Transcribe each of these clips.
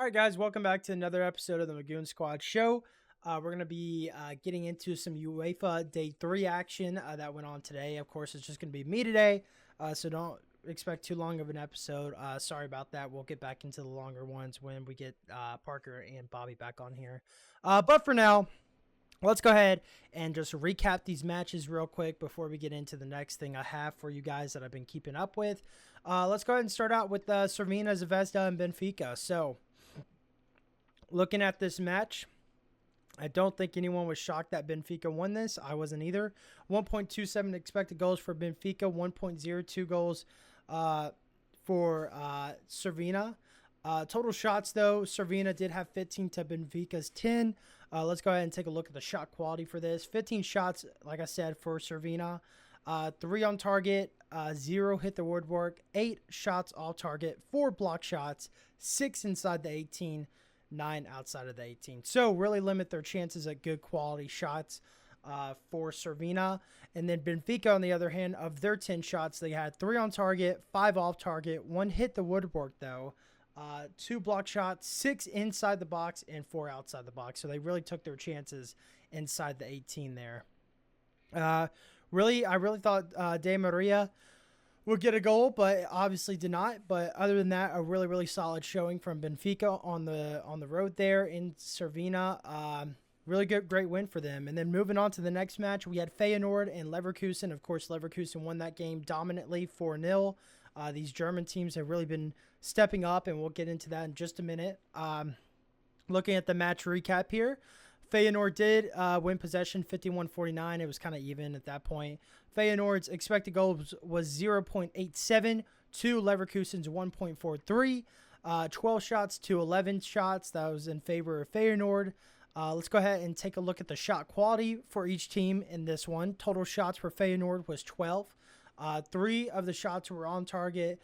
All right, guys, welcome back to another episode of the Magoon Squad show. We're going to be getting into some UEFA Day 3 action that went on today. Of course, it's just going to be me today, so don't expect too long of an episode. Sorry about that. We'll get back into the longer ones when we get Parker and Bobby back on here. But for now, let's go ahead and just recap these matches real quick before we get into the next thing I have for you guys that I've been keeping up with. Let's go ahead and start out with Cervina, Zvezda, and Benfica. So, looking at this match, I don't think anyone was shocked that Benfica won this. I wasn't either. 1.27 expected goals for Benfica, 1.02 goals for Cervina. Total shots, though, Cervina did have 15 to Benfica's 10. Let's go ahead and take a look at the shot quality for this. 15 shots, like I said, for Cervina. 3 on target, 0 hit the woodwork, 8 shots off target, 4 block shots, 6 inside the 18, 9 outside of the 18. So really limit their chances at good quality shots for Cervina. And then Benfica, on the other hand, of their 10 shots, they had 3 on target, 5 off target, 1 hit the woodwork, though. 2 block shots, 6 inside the box, and 4 outside the box. So they really took their chances inside the 18 there. I really thought De Maria would get a goal, but obviously did not. But other than that, a really solid showing from Benfica on the road there in Cervina. Really great win for them. And then moving on to the next match, we had Feyenoord and Leverkusen. Of course, Leverkusen won that game dominantly 4-0. These German teams have really been stepping up, and we'll get into that in just a minute. Looking at the match recap here, Feyenoord did win possession 51-49. It was kind of even at that point. Feyenoord's expected goals was 0.87 to Leverkusen's 1.43. 12 shots to 11 shots. That was in favor of Feyenoord. Let's go ahead and take a look at the shot quality for each team in this one. Total shots for Feyenoord was 12. 3 of the shots were on target.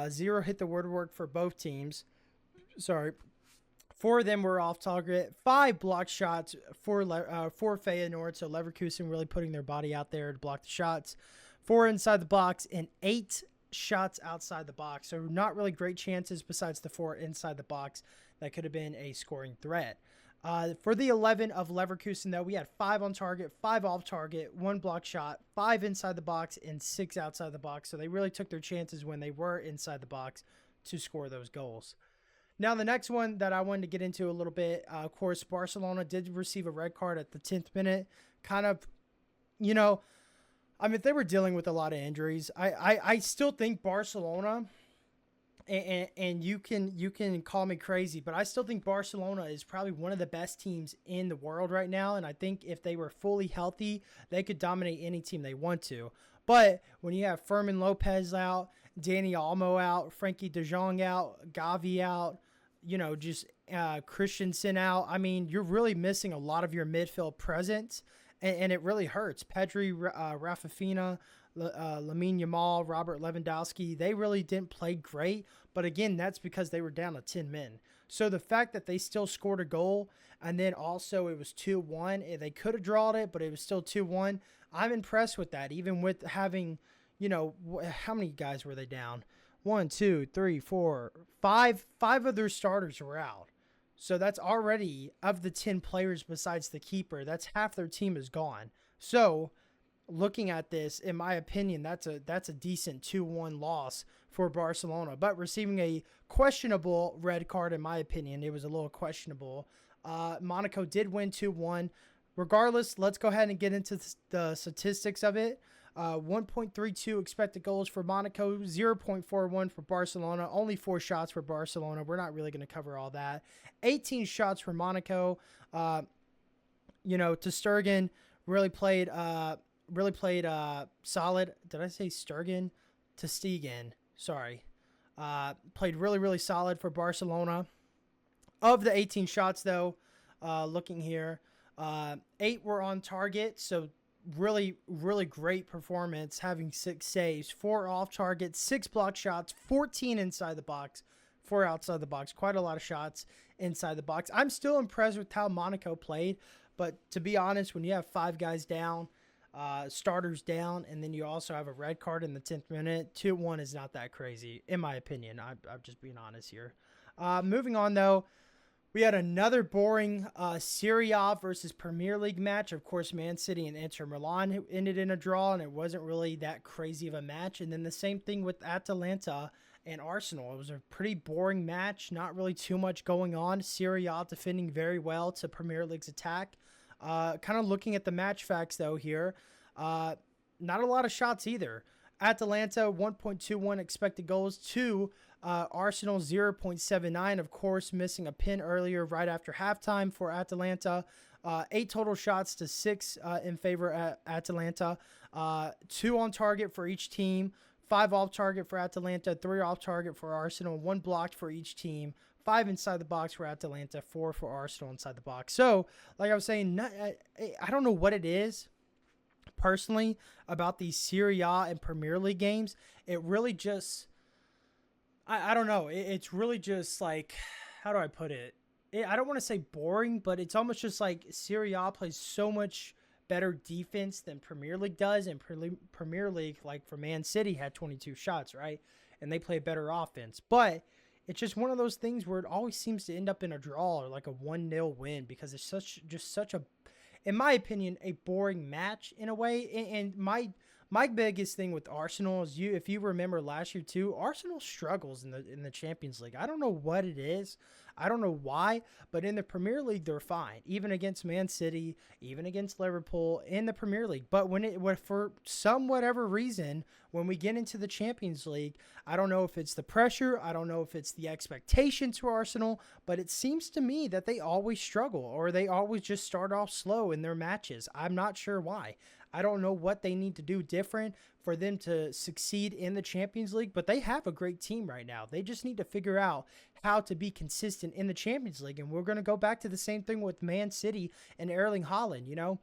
0 hit the woodwork for both teams. 4 of them were off target. 5 block shots for Feyenoord. So Leverkusen really putting their body out there to block the shots. 4 inside the box and 8 shots outside the box. So not really great chances besides the 4 inside the box that could have been a scoring threat. For the 11 of Leverkusen, though, we had 5 on target, 5 off target, 1 block shot, 5 inside the box, and 6 outside the box. So they really took their chances when they were inside the box to score those goals. Now, the next one that I wanted to get into a little bit, of course, Barcelona did receive a red card at the 10th minute. Kind of, they were dealing with a lot of injuries. I still think Barcelona, and you can call me crazy, but I still think Barcelona is probably one of the best teams in the world right now. And I think if they were fully healthy, they could dominate any team they want to. But when you have Fermin Lopez out, Dani Olmo out, Frankie de Jong out, Gavi out, Christensen out, you're really missing a lot of your midfield presence, and it really hurts. Pedri, Rafinha, Lamine Yamal, Robert Lewandowski, they really didn't play great, but again, that's because they were down to 10 men. So the fact that they still scored a goal, and then also it was 2-1, they could have drawn it, but it was still 2-1. I'm impressed with that, even with having, how many guys were they down? 1, 2, 3, 4, 5. 5 of their starters were out. So that's already, of the 10 players besides the keeper, that's half their team is gone. So looking at this, in my opinion, that's a decent 2-1 loss for Barcelona. But receiving a questionable red card, in my opinion, it was a little questionable. Monaco did win 2-1. Regardless, let's go ahead and get into the statistics of it. 1.32 expected goals for Monaco, 0.41 for Barcelona, only 4 shots for Barcelona. We're not really going to cover all that. 18 shots for Monaco. To Sturgeon really played solid. Did I say Sturgeon? To Stegen. Sorry. Played really solid for Barcelona. Of the 18 shots, though, looking here, 8 were on target, so really great performance, having 6 saves, 4 off target, 6 block shots, 14 inside the box, 4 outside the box. Quite a lot of shots inside the box. I'm still impressed with how Monaco played, but to be honest, when you have 5 guys down, starters down, and then you also have a red card in the 10th minute, 2-1 is not that crazy, in my opinion. I'm just being honest here. Moving on, though, We had another boring Serie A versus Premier League match. Of course, Man City and Inter Milan ended in a draw, and it wasn't really that crazy of a match. And then the same thing with Atalanta and Arsenal. It was a pretty boring match, not really too much going on. Serie A defending very well to Premier League's attack. Kind of looking at the match facts, though, here. Not a lot of shots either. Atalanta, 1.21 expected goals to Arsenal, 0.79. Of course, missing a pin earlier right after halftime for Atalanta. 8 total shots to 6 in favor at Atalanta. 2 on target for each team. 5 off target for Atalanta. 3 off target for Arsenal. 1 blocked for each team. 5 inside the box for Atalanta. 4 for Arsenal inside the box. So, like I was saying, I don't know what it is personally about these Serie A and Premier League games. It really just, I don't know. It's really just like, how do I put it? I don't want to say boring, but it's almost just like Serie A plays so much better defense than Premier League does. And Premier League, like for Man City, had 22 shots, right? And they play better offense. But it's just one of those things where it always seems to end up in a draw or like a 1-0 win because it's such a, in my opinion, a boring match in a way. And my biggest thing with Arsenal is, if you remember last year too, Arsenal struggles in the Champions League. I don't know what it is. I don't know why, but in the Premier League they're fine, even against Man City, even against Liverpool in the Premier League. But for some whatever reason, when we get into the Champions League, I don't know if it's the pressure, I don't know if it's the expectation to Arsenal, but it seems to me that they always struggle or they always just start off slow in their matches. I'm not sure why. I don't know what they need to do different for them to succeed in the Champions League, but they have a great team right now. They just need to figure out how to be consistent in the Champions League. And we're going to go back to the same thing with Man City and Erling Haaland. You know,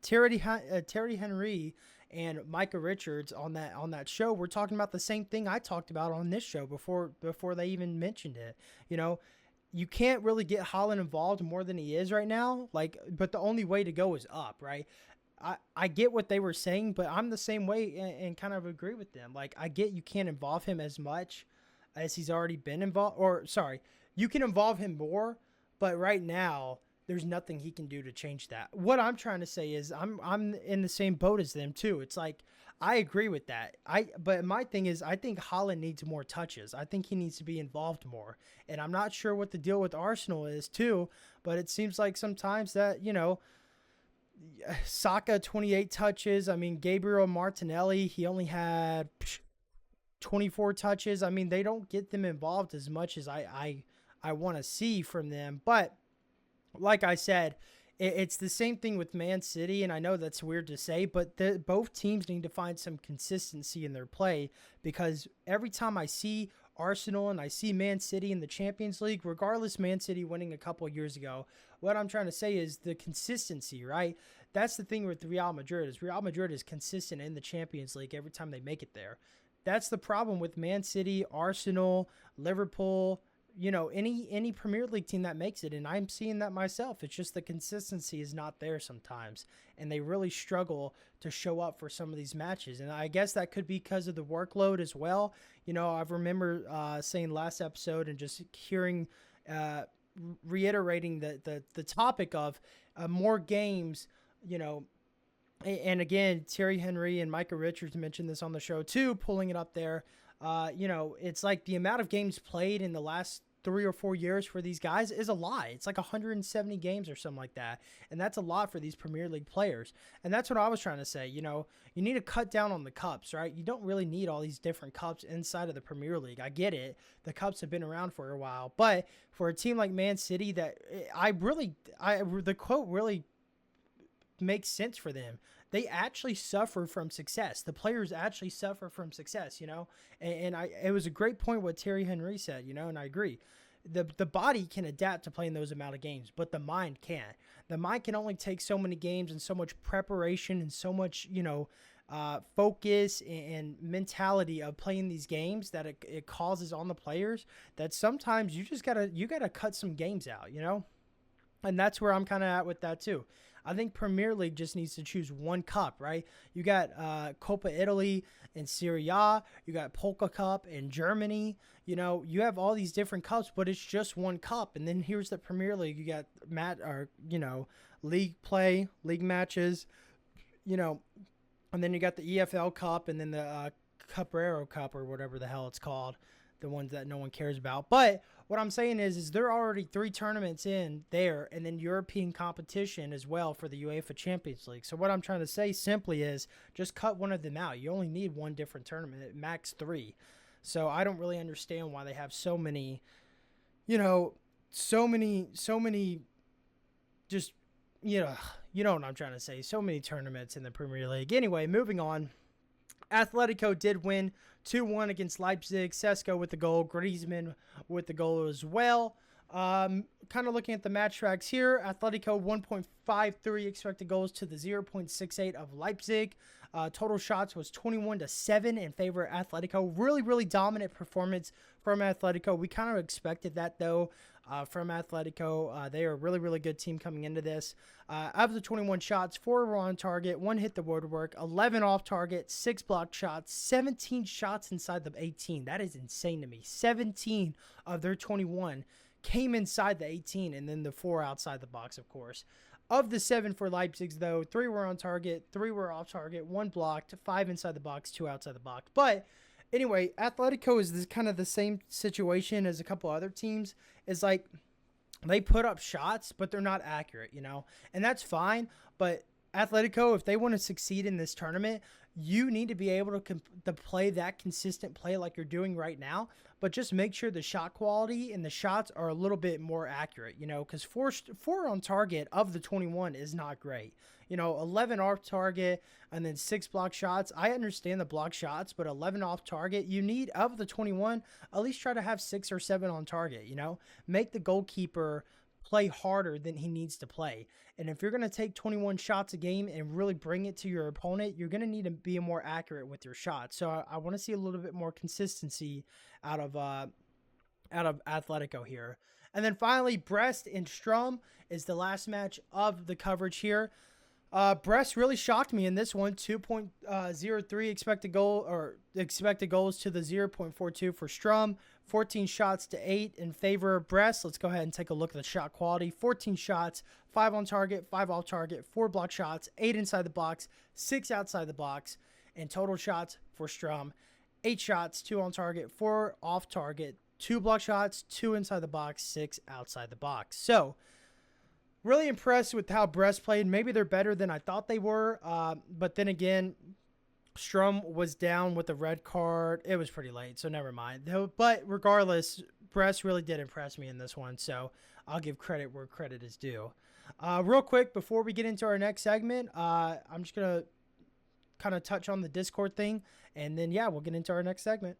Thierry Henry and Micah Richards on that show, we're talking about the same thing I talked about on this show before they even mentioned it. You know, you can't really get Haaland involved more than he is right now. But the only way to go is up, right? I get what they were saying, but I'm the same way and kind of agree with them. Like, I get you can't involve him as much as he's already been involved. Or, sorry, you can involve him more, but right now there's nothing he can do to change that. What I'm trying to say is I'm in the same boat as them too. It's like, I agree with that. But my thing is, I think Haaland needs more touches. I think he needs to be involved more. And I'm not sure what the deal with Arsenal is too, but it seems like sometimes that, you know, Saka 28 touches. I mean, Gabriel Martinelli, he only had 24 touches. I mean, they don't get them involved as much as I want to see from them. But like I said, it's the same thing with Man City, and I know that's weird to say, but both teams need to find some consistency in their play, because every time I see Arsenal and I see Man City in the Champions League, regardless Man City winning a couple years ago, what I'm trying to say is the consistency, right? That's the thing with Real Madrid is consistent in the Champions League every time they make it there. That's the problem with Man City, Arsenal, Liverpool, you know, any Premier League team that makes it, and I'm seeing that myself. It's just the consistency is not there sometimes, and they really struggle to show up for some of these matches. And I guess that could be because of the workload as well. You know, I remember saying last episode and just hearing, reiterating the topic of more games, you know. And again, Thierry Henry and Micah Richards mentioned this on the show too, pulling it up there. You know, it's like the amount of games played in the last 3 or 4 years for these guys is a lot. It's like 170 games or something like that. And that's a lot for these Premier League players. And that's what I was trying to say. You know, you need to cut down on the cups, right? You don't really need all these different cups inside of the Premier League. I get it. The cups have been around for a while. But for a team like Man City, the quote really makes sense for them. They actually suffer from success. The players actually suffer from success, you know? And it was a great point what Thierry Henry said, you know, and I agree. The body can adapt to playing those amount of games, but the mind can't. The mind can only take so many games and so much preparation and so much, you know, focus and mentality of playing these games that it causes on the players, that sometimes you gotta cut some games out, you know? And that's where I'm kind of at with that too. I think Premier League just needs to choose one cup, right? You got Coppa Italy and Serie A. You got Polka Cup in Germany. You know, you have all these different cups, but it's just one cup. And then here's the Premier League. You got league play, league matches, you know, and then you got the EFL Cup and then the Caprero Cup or whatever the hell it's called, the ones that no one cares about. But what I'm saying is there are already 3 tournaments in there, and then European competition as well for the UEFA Champions League. So what I'm trying to say simply is just cut one of them out. You only need one different tournament, max 3. So I don't really understand why they have so many, so many, just, you know what I'm trying to say. So many tournaments in the Premier League. Anyway, moving on. Atletico did win 2-1 against Leipzig. Sesko with the goal. Griezmann with the goal as well. Kind of looking at the match tracks here. Atletico 1.53 expected goals to the 0.68 of Leipzig. Total shots was 21-7 in favor of Atletico. Really, really dominant performance from Atletico. We kind of expected that, though, from Atletico. They are a really, really good team coming into this. Of the 21 shots, 4 were on target, 1 hit the woodwork, 11 off target, 6 blocked shots, 17 shots inside the 18. That is insane to me. 17 of their 21 came inside the 18, and then the 4 outside the box, of course. Of the 7 for Leipzig, though, 3 were on target, 3 were off target, 1 blocked, 5 inside the box, 2 outside the box. But anyway, Atletico is kind of the same situation as a couple other teams. It's like they put up shots, but they're not accurate, and that's fine. But Atletico, if they want to succeed in this tournament, you need to be able to play that consistent play like you're doing right now, but just make sure the shot quality and the shots are a little bit more accurate, because 4 on target of the 21 is not great. 11 off target and then 6 block shots. I understand the block shots, but 11 off target, you need, of the 21, at least try to have 6 or 7 on target, Make the goalkeeper play harder than he needs to play. And if you're going to take 21 shots a game and really bring it to your opponent, you're going to need to be more accurate with your shots. So I want to see a little bit more consistency out of Atletico here. And then finally, Brest and Strum is the last match of the coverage here. Brest really shocked me in this one. 2.03 expected goals to the 0.42 for Strum. 14 shots to 8 in favor of Brest. Let's go ahead and take a look at the shot quality. 14 shots, 5 on target, 5 off target, 4 block shots, 8 inside the box, 6 outside the box, and total shots for Strum. 8 shots, 2 on target, 4 off target, 2 block shots, 2 inside the box, 6 outside the box. So, really impressed with how Brest played. Maybe they're better than I thought they were. But then again, Strum was down with a red card. It was pretty late, so never mind. But regardless, Brest really did impress me in this one. So I'll give credit where credit is due. Real quick, before we get into our next segment, I'm just going to kind of touch on the Discord thing. And then, we'll get into our next segment.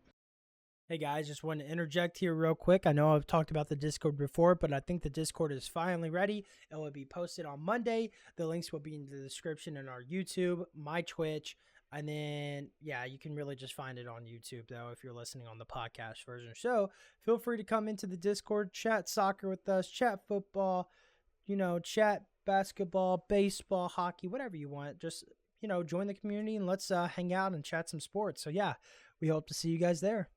Hey guys, just wanted to interject here real quick. I know I've talked about the Discord before, but I think the Discord is finally ready. It will be posted on Monday. The links will be in the description in our YouTube, my Twitch, and then, you can really just find it on YouTube, though, if you're listening on the podcast version. So feel free to come into the Discord, chat soccer with us, chat football, chat basketball, baseball, hockey, whatever you want. Just, join the community and let's hang out and chat some sports. So, we hope to see you guys there.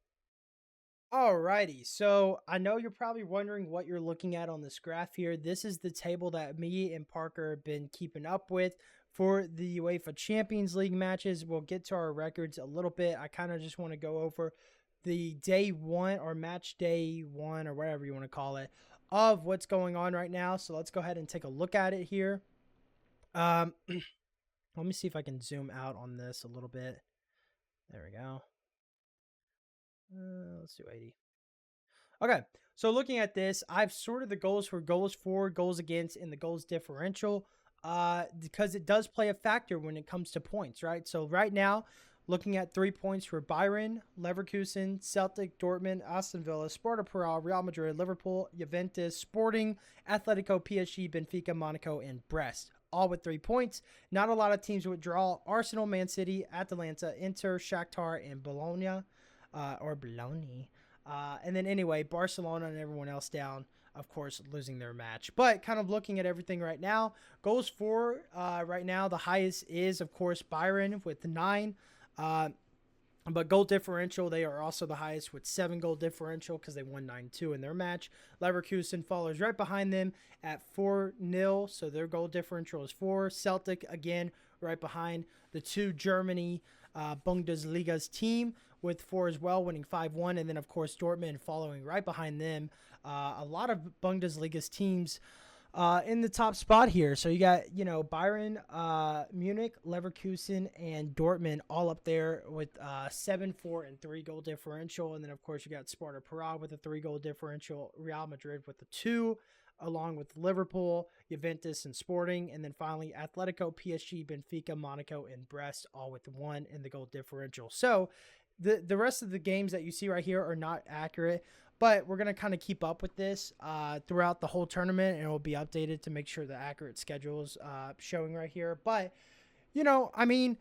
Alrighty, so I know you're probably wondering what you're looking at on this graph here. This is the table that me and Parker have been keeping up with for the UEFA Champions League matches. We'll get to our records a little bit. I kind of just want to go over the day 1 or match day 1 or whatever you want to call it of what's going on right now. So let's go ahead and take a look at it here. Let me see if I can zoom out on this a little bit. There we go. Let's do 80. Okay, so looking at this, I've sorted the goals for goals for, goals against, and the goals differential because it does play a factor when it comes to points, right? So right now, looking at 3 points for Bayern, Leverkusen, Celtic, Dortmund, Aston Villa, Sparta Prague, Real Madrid, Liverpool, Juventus, Sporting, Atletico, PSG, Benfica, Monaco, and Brest. All with 3 points. Not a lot of teams withdraw. Arsenal, Man City, Atalanta, Inter, Shakhtar, and Bologna. And then anyway, Barcelona and everyone else down. of course, losing their match. But kind of looking at everything right now, goals for right now, the highest is, of course, Byron with 9. But goal differential, they are also the highest with 7 goal differential because they won 9-2 in their match. Leverkusen follows right behind them at 4-0, so their goal differential is 4. Celtic, again, right behind the 2 Germany Bundesliga's team with 4 as well, winning 5-1. And then, of course, Dortmund following right behind them. A lot of Bundesliga's teams in the top spot here. So you got, Bayern, Munich, Leverkusen, and Dortmund all up there with 7, 4, and 3 goal differential. And then, of course, you got Sparta Prague with a 3 goal differential, Real Madrid with a 2, along with Liverpool, Juventus, and Sporting. And then finally, Atletico, PSG, Benfica, Monaco, and Brest, all with 1 in the goal differential. So the rest of the games that you see right here are not accurate. But we're going to kind of keep up with this throughout the whole tournament, and it will be updated to make sure the accurate schedule is showing right here. But, me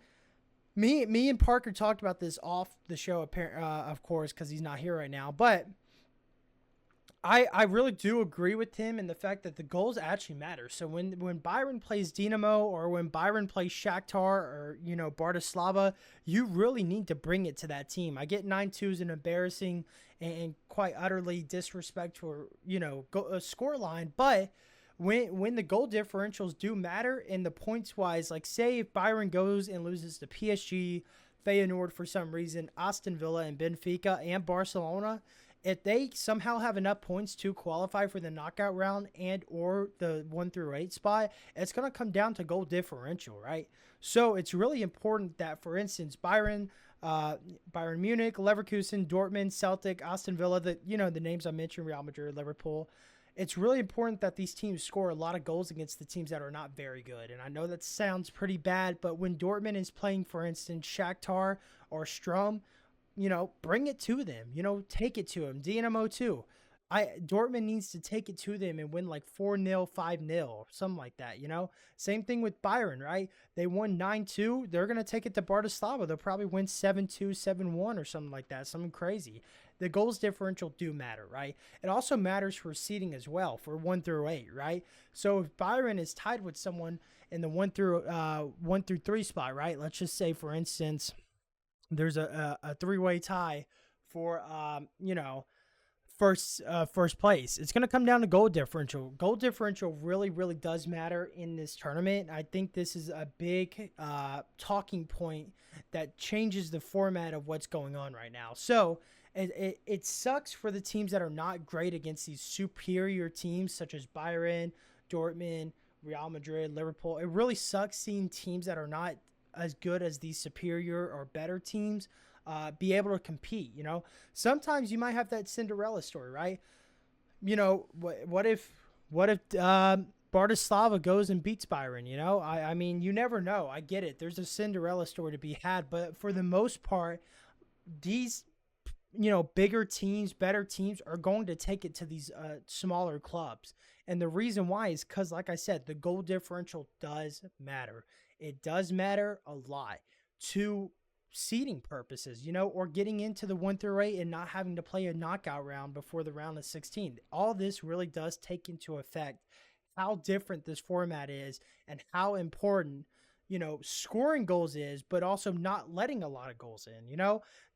and Parker talked about this off the show, of course, because he's not here right now. But I really do agree with him in the fact that the goals actually matter. So when Byron plays Dinamo or when Byron plays Shakhtar or, Bratislava, you really need to bring it to that team. I get 9-2 is an embarrassing and quite utterly disrespectful, score line. But when the goal differentials do matter and the points wise, like say if Byron goes and loses to PSG, Feyenoord for some reason, Aston Villa and Benfica and Barcelona, if they somehow have enough points to qualify for the knockout round and or the 1-8 spot, it's going to come down to goal differential, right? So it's really important that, for instance, Bayern Munich, Leverkusen, Dortmund, Celtic, Aston Villa, the names I mentioned, Real Madrid, Liverpool. It's really important that these teams score a lot of goals against the teams that are not very good. And I know that sounds pretty bad, but when Dortmund is playing, for instance, Shakhtar or Strom, bring it to them. Take it to them. Dinamo too. Dortmund needs to take it to them and win like 4-0, 5-0, something like that. Same thing with Bayern, right? They won 9-2. They're gonna take it to Bratislava. They'll probably win 7-2, 7-1, or something like that. Something crazy. The goals differential do matter, right? It also matters for seeding as well for 1-8, right? So if Bayern is tied with someone in the 1-3 spot, right? Let's just say, for instance, there's a 3-way tie for first place. It's going to come down to goal differential. Goal differential really, really does matter in this tournament. I think this is a big talking point that changes the format of what's going on right now. So it sucks for the teams that are not great against these superior teams such as Bayern, Dortmund, Real Madrid, Liverpool. It really sucks seeing teams that are not as good as these superior or better teams be able to compete. Sometimes you might have that Cinderella story, right? What if Bratislava goes and beats Bayern? I mean, you never know. I get it. There's a Cinderella story to be had, but for the most part, these bigger teams, better teams are going to take it to these smaller clubs. And the reason why is because, like I said, the goal differential does matter. It does matter a lot to seeding purposes, or getting into the 1-8 and not having to play a knockout round before the round of 16. All this really does take into effect how different this format is and how important, scoring goals is, but also not letting a lot of goals in.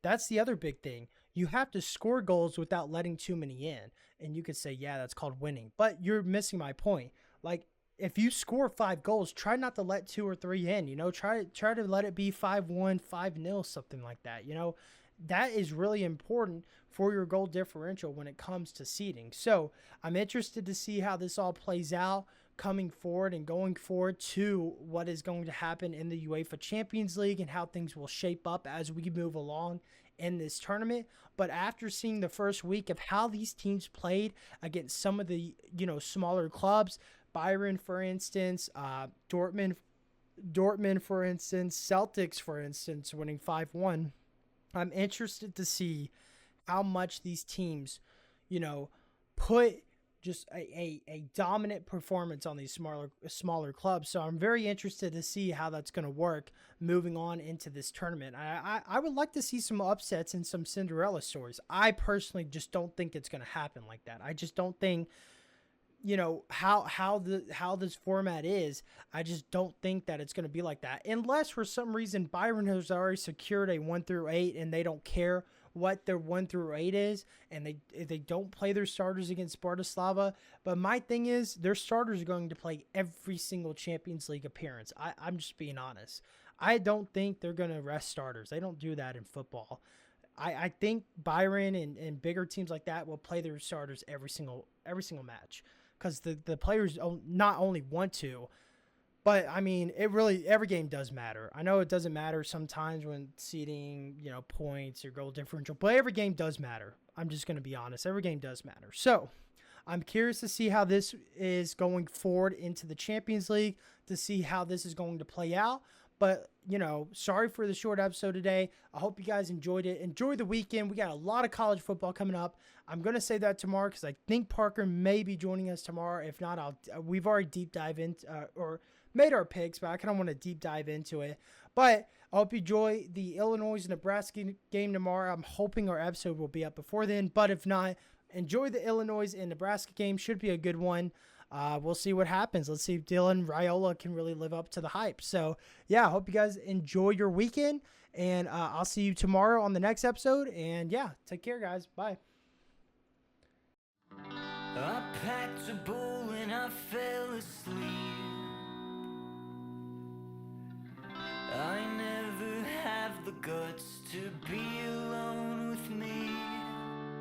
That's the other big thing. You have to score goals without letting too many in. And you could say, yeah, that's called winning, but you're missing my point. Like, if you score 5 goals, try not to let 2 or 3 in, try to let it be 5-1, 5-0, something like that. That is really important for your goal differential when it comes to seeding. So I'm interested to see how this all plays out coming forward and going forward to what is going to happen in the UEFA Champions League and how things will shape up as we move along in this tournament. But after seeing the first week of how these teams played against some of the, smaller clubs, Bayern, for instance, Dortmund, for instance, Celtics, for instance, winning 5-1. I'm interested to see how much these teams, put just a dominant performance on these smaller clubs. So I'm very interested to see how that's going to work moving on into this tournament. I would like to see some upsets and some Cinderella stories. I personally just don't think it's going to happen like that. I just don't think how this format is. I just don't think that it's going to be like that, unless for some reason Byron has already secured a 1 through 8 and they don't care what their 1 through 8 is, and they don't play their starters against Bratislava. But my thing is, their starters are going to play every single Champions League appearance. I'm just being honest. I don't think they're going to rest starters. They don't do that in football. I think Byron and bigger teams like that will play their starters every single match, because the players not only want to, but I mean, every game does matter. I know it doesn't matter sometimes when seeding, points or goal differential, but every game does matter. I'm just going to be honest. Every game does matter. So I'm curious to see how this is going forward into the Champions League, to see how this is going to play out. But, sorry for the short episode today. I hope you guys enjoyed it. Enjoy the weekend. We got a lot of college football coming up. I'm going to say that tomorrow because I think Parker may be joining us tomorrow. If not, we've already deep dive into or made our picks, but I kind of want to deep dive into it. But I hope you enjoy the Illinois-Nebraska game tomorrow. I'm hoping our episode will be up before then. But if not, enjoy the Illinois and Nebraska game. Should be a good one. We'll see what happens. Let's see if Dylan Raiola can really live up to the hype. So, yeah, I hope you guys enjoy your weekend. And I'll see you tomorrow on the next episode. And, yeah, take care, guys. Bye. I packed a bowl and I fell asleep.